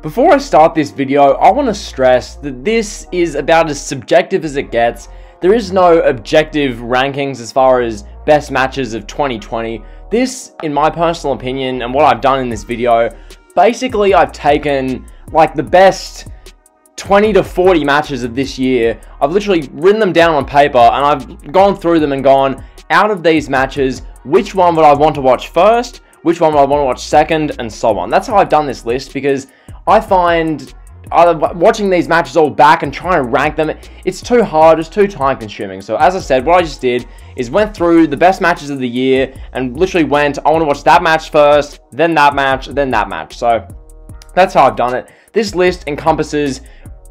Before I start this video, I want to stress that this is about as subjective as it gets. There is no objective rankings as far as best matches of 2020. This, in my personal opinion, and what I've done in this video, basically I've taken like the best 20 to 40 matches of this year. I've literally written them down on paper and I've gone through them and gone, out of these matches, which one would I want to watch first, which one would I want to watch second, and so on. That's how I've done this list, because I find watching these matches all back and trying to rank them, it's too hard, it's too time consuming. So as I said, what I just did is went through the best matches of the year and literally went, I want to watch that match first, then that match, then that match. So that's how I've done it. This list encompasses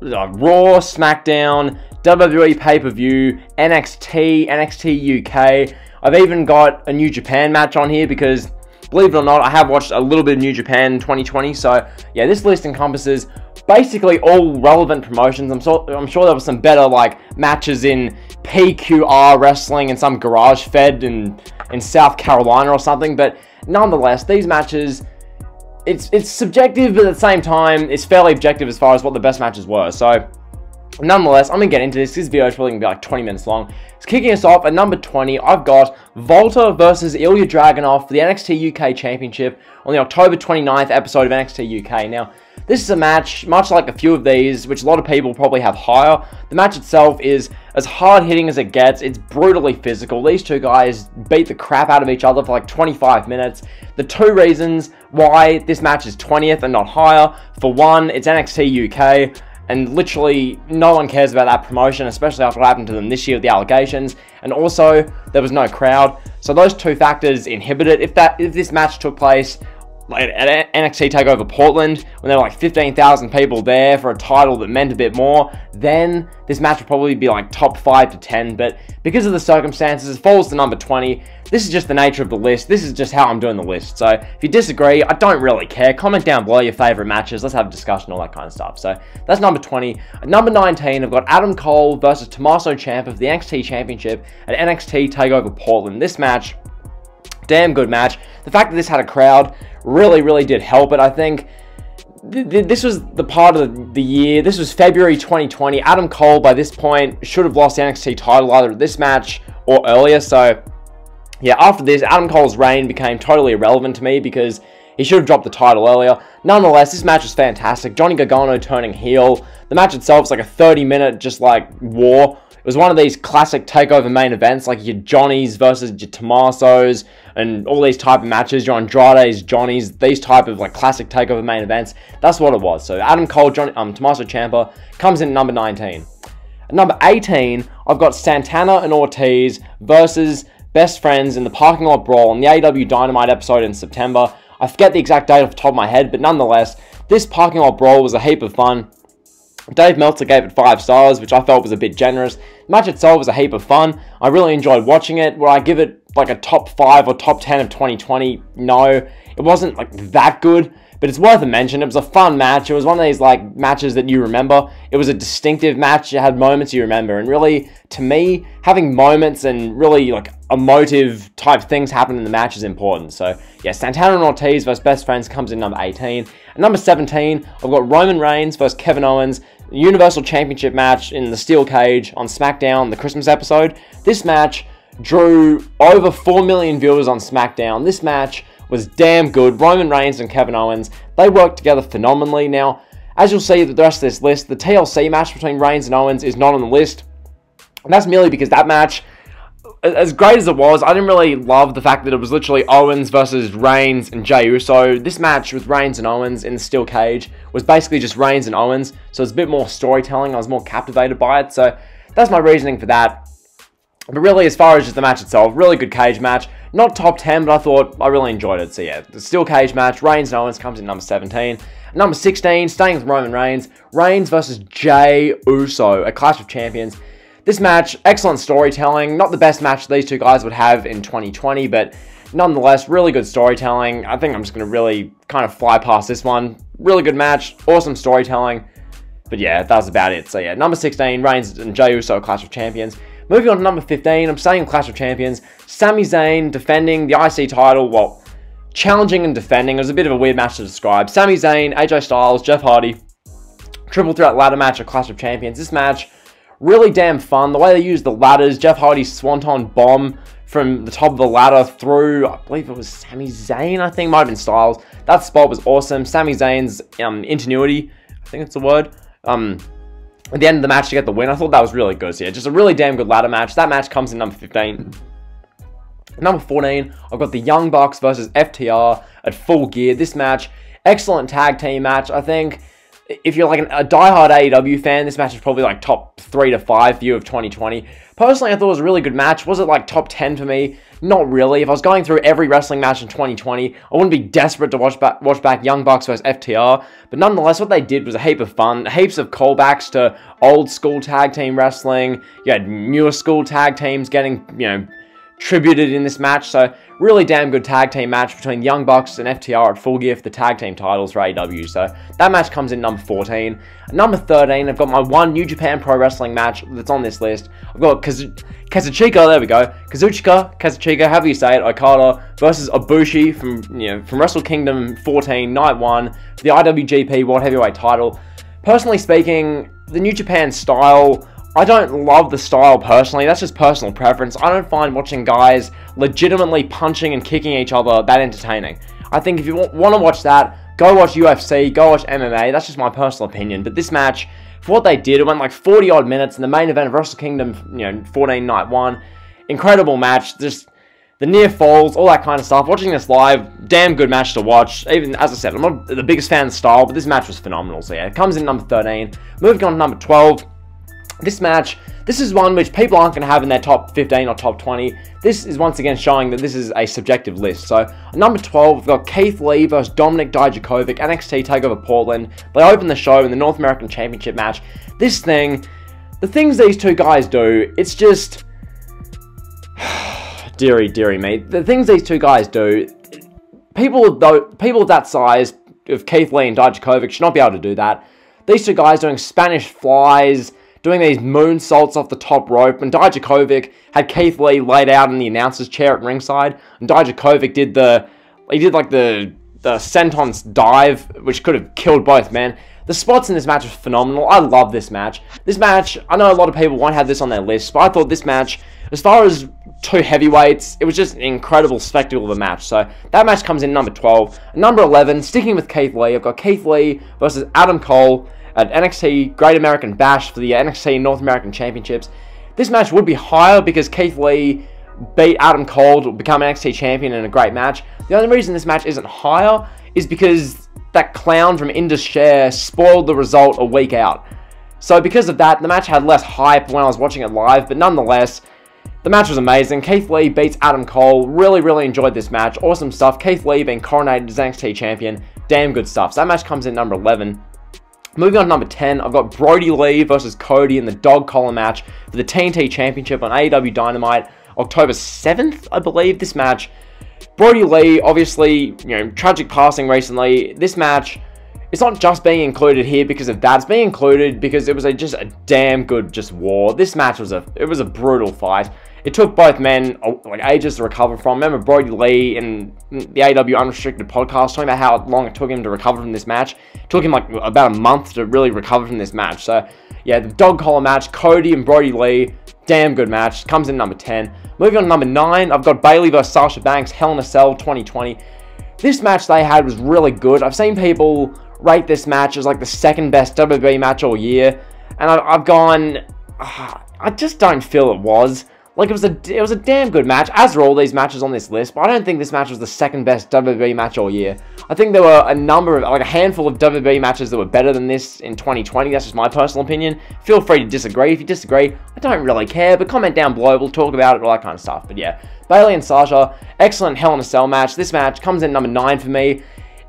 Raw, SmackDown, WWE pay-per-view, NXT, NXT UK. I've even got a New Japan match on here because, believe it or not, I have watched a little bit of New Japan in 2020. So yeah, this list encompasses basically all relevant promotions. I'm sure there was some better like matches in PQR wrestling and some garage fed in South Carolina or something, but nonetheless, these matches, it's subjective, but at the same time, it's fairly objective as far as what the best matches were. So nonetheless, I'm going to get into this. This video is probably going to be like 20 minutes long. So kicking us off at number 20, I've got Volta versus Ilya Dragunov for the NXT UK Championship on the October 29th episode of NXT UK. Now, this is a match, much like a few of these, which a lot of people probably have higher. The match itself is as hard-hitting as it gets. It's brutally physical. These two guys beat the crap out of each other for like 25 minutes. The two reasons why this match is 20th and not higher: for one, it's NXT UK, and literally no one cares about that promotion, especially after what happened to them this year with the allegations. And also, there was no crowd. So those two factors inhibit it. If this match took place at NXT TakeOver Portland, when there were like 15,000 people there for a title that meant a bit more, then this match would probably be like top 5 to 10. But because of the circumstances, it falls to number 20. This is just the nature of the list. This is just how I'm doing the list. So if you disagree, I don't really care. Comment down below your favorite matches. Let's have a discussion, all that kind of stuff. So that's number 20. At number 19, I've got Adam Cole versus Tommaso Ciampa for the NXT Championship at NXT TakeOver Portland. This match, damn good match. The fact that this had a crowd really did help it. I think this was the part of the year. This was February 2020. Adam Cole, by this point, should have lost the NXT title either at this match or earlier. So yeah, after this, Adam Cole's reign became totally irrelevant to me because he should have dropped the title earlier. Nonetheless, this match was fantastic. Johnny Gargano turning heel. The match itself was like a 30-minute just like war. It was one of these classic TakeOver main events, like your Johnnies versus your Tommasos, and all these type of matches, your Andrades, Johnnies, these type of like classic TakeOver main events. That's what it was. So Adam Cole, Tommaso Ciampa comes in at number 19. At number 18, I've got Santana and Ortiz versus Best Friends in the Parking Lot Brawl on the AEW Dynamite episode in September. I forget the exact date off the top of my head, but nonetheless, this Parking Lot Brawl was a heap of fun. Dave Meltzer gave it 5 stars, which I felt was a bit generous. The match itself was a heap of fun. I really enjoyed watching it. Would I give it like a top 5 or top 10 of 2020? No. It wasn't like that good, but it's worth a mention. It was a fun match. It was one of these like matches that you remember. It was a distinctive match. It had moments you remember. And really, to me, having moments and really like emotive type things happen in the match is important. So yeah, Santana and Ortiz versus Best Friends comes in number 18. At number 17, I've got Roman Reigns versus Kevin Owens, Universal Championship match in the Steel Cage on SmackDown, the Christmas episode. This match drew over 4 million viewers on SmackDown. This match was damn good. Roman Reigns and Kevin Owens, they worked together phenomenally. Now, as you'll see with the rest of this list, the TLC match between Reigns and Owens is not on the list. And that's merely because that match, as great as it was, I didn't really love the fact that it was literally Owens versus Reigns and Jey Uso. This match with Reigns and Owens in the Steel Cage was basically just Reigns and Owens, so it's a bit more storytelling. I was more captivated by it, so that's my reasoning for that. But really, as far as just the match itself, really good cage match. Not top 10, but I thought I really enjoyed it. So yeah, the Steel Cage match, Reigns and Owens comes in number 17. Number 16, staying with Roman Reigns, Reigns versus Jey Uso, a Clash of Champions. This match, excellent storytelling. Not the best match these two guys would have in 2020, but nonetheless, really good storytelling. I think I'm just going to really kind of fly past this one. Really good match, awesome storytelling. But yeah, that was about it. So yeah, number 16, Reigns and Jey Uso, Clash of Champions. Moving on to number 15, I'm staying in Clash of Champions. Sami Zayn defending the IC title, well, challenging and defending. It was a bit of a weird match to describe. Sami Zayn, AJ Styles, Jeff Hardy, triple threat ladder match at Clash of Champions. This match, really damn fun. The way they used the ladders, Jeff Hardy's swanton bomb from the top of the ladder through, I believe it was Sami Zayn, I think, might have been Styles. That spot was awesome. Sami Zayn's ingenuity, I think it's the word, at the end of the match to get the win. I thought that was really good. So yeah, just a really damn good ladder match. That match comes in number 15. Number 14, I've got the Young Bucks versus FTR at Full Gear. This match, excellent tag team match. I think if you're like a diehard AEW fan, this match is probably like top 3 to 5 for you of 2020. Personally, I thought it was a really good match. Was it like top 10 for me? Not really. If I was going through every wrestling match in 2020, I wouldn't be desperate to watch back Young Bucks versus FTR. But nonetheless, what they did was a heap of fun. Heaps of callbacks to old school tag team wrestling. You had newer school tag teams getting, tributed in this match. So really damn good tag team match between Young Bucks and FTR at Full Gear for the tag team titles for AEW. So that match comes in number 14. At number 13, I've got my one New Japan Pro Wrestling match that's on this list. I've got Kazuchika, there we go. Kazuchika, however you say it, Okada versus Ibushi from Wrestle Kingdom 14, Night 1, for the IWGP World Heavyweight title. Personally speaking, the New Japan style, I don't love the style personally. That's just personal preference. I don't find watching guys legitimately punching and kicking each other that entertaining. I think if you want to watch that, go watch UFC, go watch MMA. That's just my personal opinion. But this match, for what they did, it went like 40 odd minutes in the main event of Wrestle Kingdom 14 Night 1. Incredible match. Just the near falls, all that kind of stuff. Watching this live, damn good match to watch. Even, as I said, I'm not the biggest fan of the style, but this match was phenomenal. So yeah, it comes in number 13. Moving on to number 12. This match, this is one which people aren't going to have in their top 15 or top 20. This is once again showing that this is a subjective list. So, at number 12, we've got Keith Lee versus Dominik Dijakovic, NXT TakeOver Portland. They open the show in the North American Championship match. This thing, the things these two guys do, it's just... dearie me. The things these two guys do, people of that size, of Keith Lee and Dijakovic, should not be able to do that. These two guys doing Spanish flies, doing these moonsaults off the top rope, and Dijakovic had Keith Lee laid out in the announcer's chair at ringside, and Dijakovic did the senton dive, which could have killed both men. The spots in this match are phenomenal. I love this match. This match, I know a lot of people won't have this on their list, but I thought this match, as far as two heavyweights, it was just an incredible spectacle of a match. So that match comes in number 12. At number 11, sticking with Keith Lee, I've got Keith Lee versus Adam Cole at NXT Great American Bash for the NXT North American Championships. This match would be higher because Keith Lee beat Adam Cole to become NXT champion in a great match. The only reason this match isn't higher is because that clown from Indus Sher spoiled the result a week out. So because of that, the match had less hype when I was watching it live, but nonetheless, the match was amazing. Keith Lee beats Adam Cole. Really enjoyed this match. Awesome stuff. Keith Lee being coronated as NXT champion. Damn good stuff. So that match comes in number 11. Moving on to number 10, I've got Brody Lee versus Cody in the dog collar match for the TNT Championship on AEW Dynamite, October 7th, I believe. This match, Brody Lee, obviously, tragic passing recently. This match, it's not just being included here because of that. It's being included because it was just a damn good war. This match was a brutal fight. It took both men like ages to recover from. Remember Brody Lee in the AEW Unrestricted podcast talking about how long it took him to recover from this match. It took him like about a month to really recover from this match. So yeah, the dog collar match, Cody and Brody Lee, damn good match. Comes in number 10. Moving on to number 9, I've got Bayley versus Sasha Banks, Hell in a Cell 2020. This match they had was really good. I've seen people rate this match as like the second best WWE match all year, and I've gone, I just don't feel it was. Like, it was a damn good match, as are all these matches on this list, but I don't think this match was the second best WWE match all year. I think there were a handful of WWE matches that were better than this in 2020. That's just my personal opinion. Feel free to disagree. If you disagree, I don't really care, but comment down below. We'll talk about it, all that kind of stuff. But yeah, Bayley and Sasha, excellent Hell in a Cell match. This match comes in number 9 for me.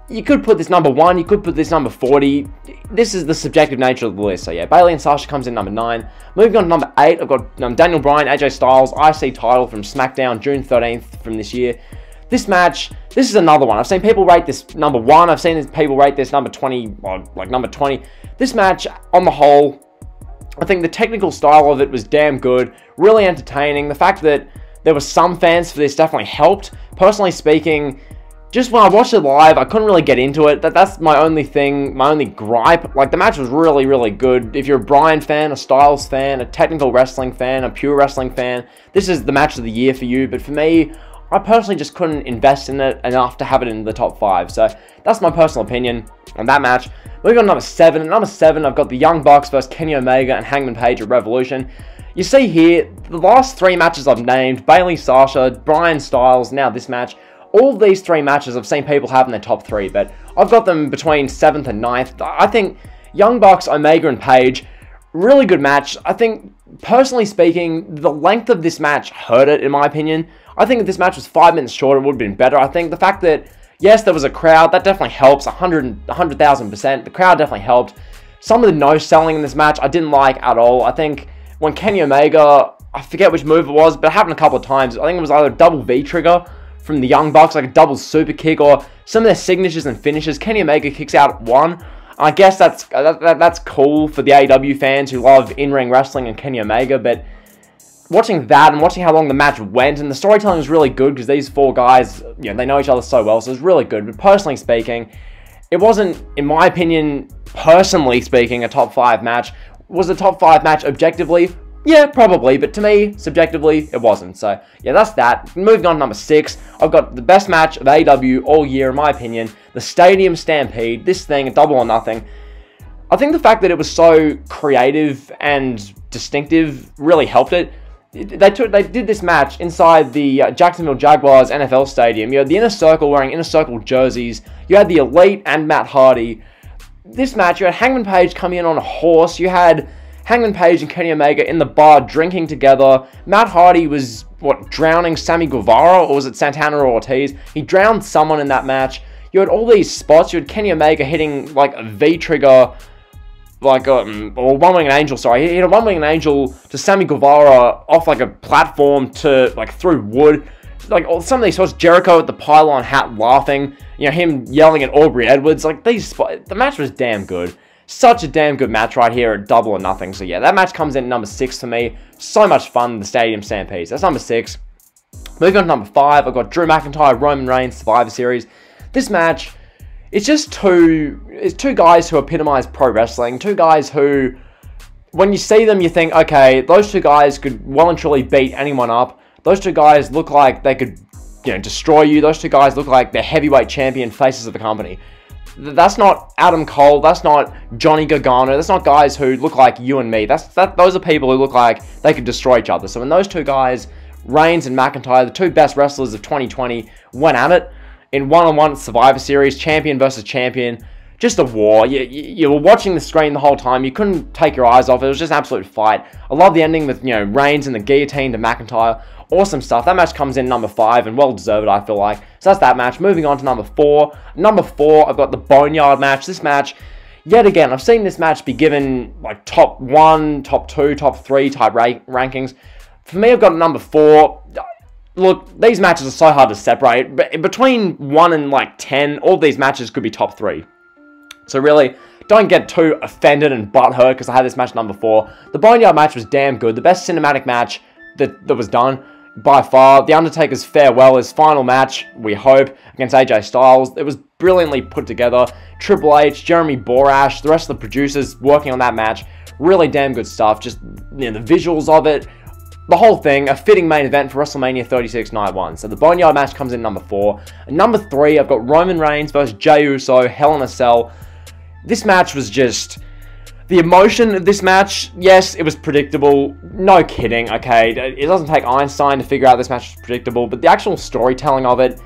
You could put this number 1, you could put this number 40. This is the subjective nature of the list. So yeah, Bayley and Sasha comes in number 9. Moving on to number 8, I've got Daniel Bryan, AJ Styles, IC title from SmackDown, June 13th from this year. This match, this is another one. I've seen people rate this number 1. I've seen people rate this number 20, or like number 20. This match, on the whole, I think the technical style of it was damn good. Really entertaining. The fact that there were some fans for this definitely helped. Personally speaking, just when I watched it live, I couldn't really get into it. That's my only thing, my only gripe. Like, the match was really, really good. If you're a Bryan fan, a Styles fan, a technical wrestling fan, a pure wrestling fan, this is the match of the year for you. But for me, I personally just couldn't invest in it enough to have it in the top 5. So that's my personal opinion on that match. Moving on to number 7. At number 7, I've got the Young Bucks versus Kenny Omega and Hangman Page at Revolution. You see here, the last 3 matches I've named, Bayley, Sasha, Bryan, Styles, now this match, all of these 3 matches I've seen people have in their top 3, but I've got them between 7th and 9th. I think Young Bucks, Omega, and Page, really good match. I think, personally speaking, the length of this match hurt it, in my opinion. I think if this match was 5 minutes shorter, it would have been better. I think the fact that, yes, there was a crowd, that definitely helps, 100,000%. The crowd definitely helped. Some of the no-selling in this match, I didn't like at all. I think when Kenny Omega, I forget which move it was, but it happened a couple of times. I think it was either a double V-trigger from the Young Bucks, like a double super kick, or some of their signatures and finishes. Kenny Omega kicks out one. I guess that's cool for the AEW fans who love in-ring wrestling and Kenny Omega, but watching that and watching how long the match went, and the storytelling was really good because these 4 guys, you know, they know each other so well, so it was really good. But personally speaking, it wasn't, in my opinion, personally speaking, a top 5 match. Was a top 5 match objectively? Yeah, probably, but to me, subjectively, it wasn't. So, yeah, that's that. Moving on to number 6, I've got the best match of AEW all year, in my opinion, the Stadium Stampede. This thing, a Double or Nothing. I think the fact that it was so creative and distinctive really helped it. They did this match inside the Jacksonville Jaguars NFL Stadium. You had the Inner Circle wearing Inner Circle jerseys. You had the Elite and Matt Hardy. This match, you had Hangman Page coming in on a horse. You had Hangman Page and Kenny Omega in the bar drinking together. Matt Hardy was, drowning Sammy Guevara? Or was it Santana or Ortiz? He drowned someone in that match. You had all these spots. You had Kenny Omega hitting, like, a V-trigger, like, or One-Winged Angel, sorry. He hit a One-Winged Angel to Sammy Guevara off, like, a platform to, like, through wood. Like, some of these spots, Jericho with the pylon hat laughing. You know, him yelling at Aubrey Edwards. Like, these spots, the match was damn good. Such a damn good match right here at Double or Nothing. So yeah, that match comes in at number 6 for me. So much fun, the Stadium Stampede. That's number 6. Moving on to number 5, I've got Drew McIntyre, Roman Reigns, Survivor Series. This match, it's just two guys who epitomize pro wrestling. 2 guys who, when you see them, you think, okay, those 2 guys could well and truly beat anyone up. Those 2 guys look like they could, you know, destroy you. Those 2 guys look like they're heavyweight champion faces of the company. That's not Adam Cole, that's not Johnny Gargano, that's not guys who look like you and me. Those are people who look like they could destroy each other. So when those 2 guys, Reigns and McIntyre, the 2 best wrestlers of 2020, went at it in one-on-one Survivor Series, champion versus champion, just a war. You were watching the screen the whole time, you couldn't take your eyes off it, was just an absolute fight. I love the ending with, you know, Reigns and the guillotine to McIntyre. Awesome stuff. That match comes in number 5 and well deserved, I feel like. So that's that match. Moving on to number 4. Number 4, I've got the Boneyard match. This match, yet again, I've seen this match be given like top 1, top 2, top 3 type rankings. For me, I've got number 4. Look, these matches are so hard to separate. But between 1 and like 10, all these matches could be top 3. So really, don't get too offended and butthurt because I had this match number 4. The Boneyard match was damn good. The best cinematic match that was done by far. The Undertaker's farewell, his final match, we hope, against AJ Styles. It was brilliantly put together. Triple H, Jeremy Borash, the rest of the producers working on that match. Really damn good stuff. Just, you know, the visuals of it. The whole thing, a fitting main event for WrestleMania 36 Night 1. So the Boneyard match comes in number 4. And number 3, I've got Roman Reigns versus Jey Uso, Hell in a Cell. This match was just... The emotion of this match, yes, it was predictable. No kidding, okay? It doesn't take Einstein to figure out this match was predictable, but the actual storytelling of it,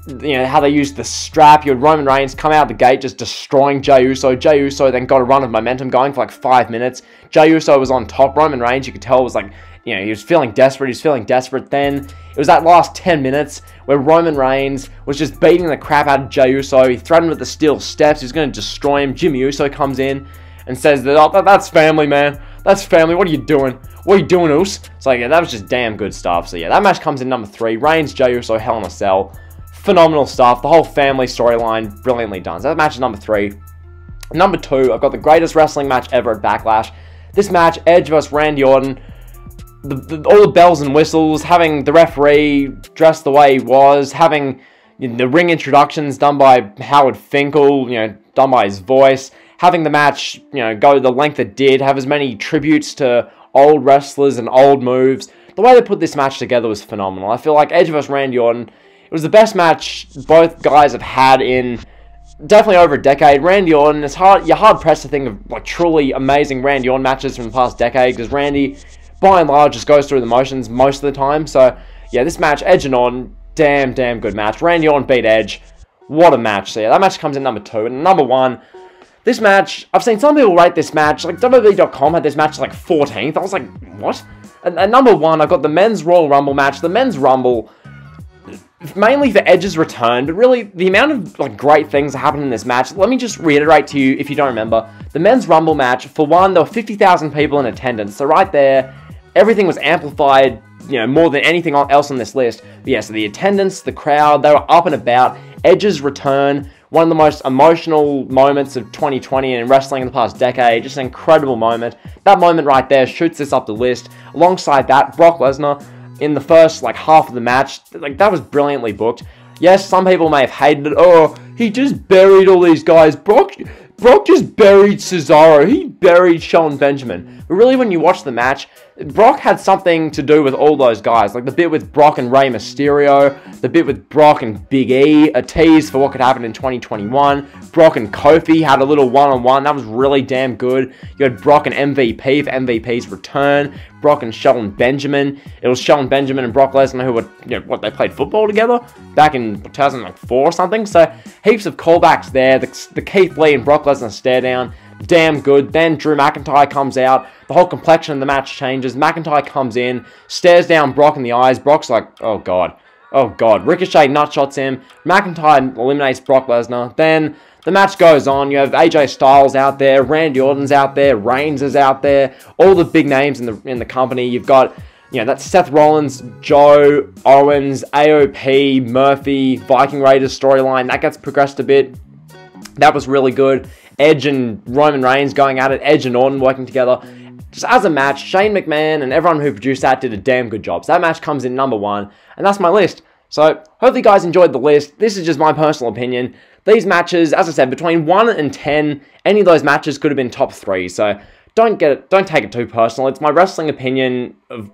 you know, how they used the strap, you had Roman Reigns come out the gate just destroying Jey Uso. Jey Uso then got a run of momentum going for like 5 minutes. Jey Uso was on top. Roman Reigns, you could tell, was like, you know, he was feeling desperate. He was feeling desperate. Then it was that last 10 minutes where Roman Reigns was just beating the crap out of Jey Uso. He threatened with the steel steps. He was going to destroy him. Jimmy Uso comes in and says that, oh, that's family, man. That's family. What are you doing? What are you doing, Us? So, yeah, that was just damn good stuff. So, yeah, that match comes in number 3. Reigns, Jey Uso, Hell in a Cell. Phenomenal stuff. The whole family storyline, brilliantly done. So, that match is number 3. Number 2, I've got the greatest wrestling match ever at Backlash. This match, Edge versus Randy Orton. All the bells and whistles, having the referee dressed the way he was, having, The ring introductions done by Howard Finkel, done by his voice. Having the match, go the length it did. Have as many tributes to old wrestlers and old moves. The way they put this match together was phenomenal. I feel like Edge vs. Randy Orton, it was the best match both guys have had in definitely over a decade. Randy Orton, you're hard pressed to think of like truly amazing Randy Orton matches from the past decade, because Randy, by and large, just goes through the motions most of the time. So yeah, this match, Edge and Orton, damn good match. Randy Orton beat Edge. What a match. So yeah, that match comes in number 2. And number 1, this match, I've seen some people rate this match, like WWE.com had this match like 14th. I was like, what? And number 1, I've got the Men's Royal Rumble match. The Men's Rumble, mainly for Edge's return, but really the amount of like great things that happened in this match. Let me just reiterate to you if you don't remember. The Men's Rumble match, for one, there were 50,000 people in attendance. So right there, everything was amplified, more than anything else on this list. But yeah, so the attendance, the crowd, they were up and about. Edge's return, one of the most emotional moments of 2020 and wrestling in the past decade. Just an incredible moment. That moment right there shoots this up the list. Alongside that, Brock Lesnar in the first half of the match, that was brilliantly booked. Yes, some people may have hated it. Oh, he just buried all these guys. Brock just buried Cesaro. He buried Shelton Benjamin. But really, when you watch the match, Brock had something to do with all those guys. Like the bit with Brock and Rey Mysterio, the bit with Brock and Big E, a tease for what could happen in 2021. Brock and Kofi had a little one-on-one. That was really damn good. You had Brock and MVP for MVP's return. Brock and Shelton Benjamin. It was Shelton Benjamin and Brock Lesnar who were, they played football together back in 2004 or something. So heaps of callbacks there. The Keith Lee and Brock Lesnar stare down, damn good. Then Drew McIntyre comes out. The whole complexion of the match changes. McIntyre comes in, stares down Brock in the eyes. Brock's like, oh god. Oh god. Ricochet nutshots him. McIntyre eliminates Brock Lesnar. Then the match goes on. You have AJ Styles out there, Randy Orton's out there, Reigns is out there, all the big names in the company. You've got, that's Seth Rollins, Joe, Owens, AOP, Murphy, Viking Raiders storyline. That gets progressed a bit. That was really good. Edge and Roman Reigns going at it. Edge and Orton working together. Just as a match, Shane McMahon and everyone who produced that did a damn good job. So that match comes in number 1, and that's my list. So, hopefully you guys enjoyed the list. This is just my personal opinion. These matches, as I said, between 1 and 10, any of those matches could have been top 3. So, don't take it too personal. It's my wrestling opinion of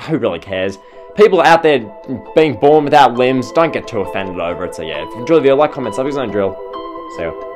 who really cares. People out there being born without limbs, don't get too offended over it. So yeah, if you enjoy the video, like, comment, subscribe, and drill. See ya.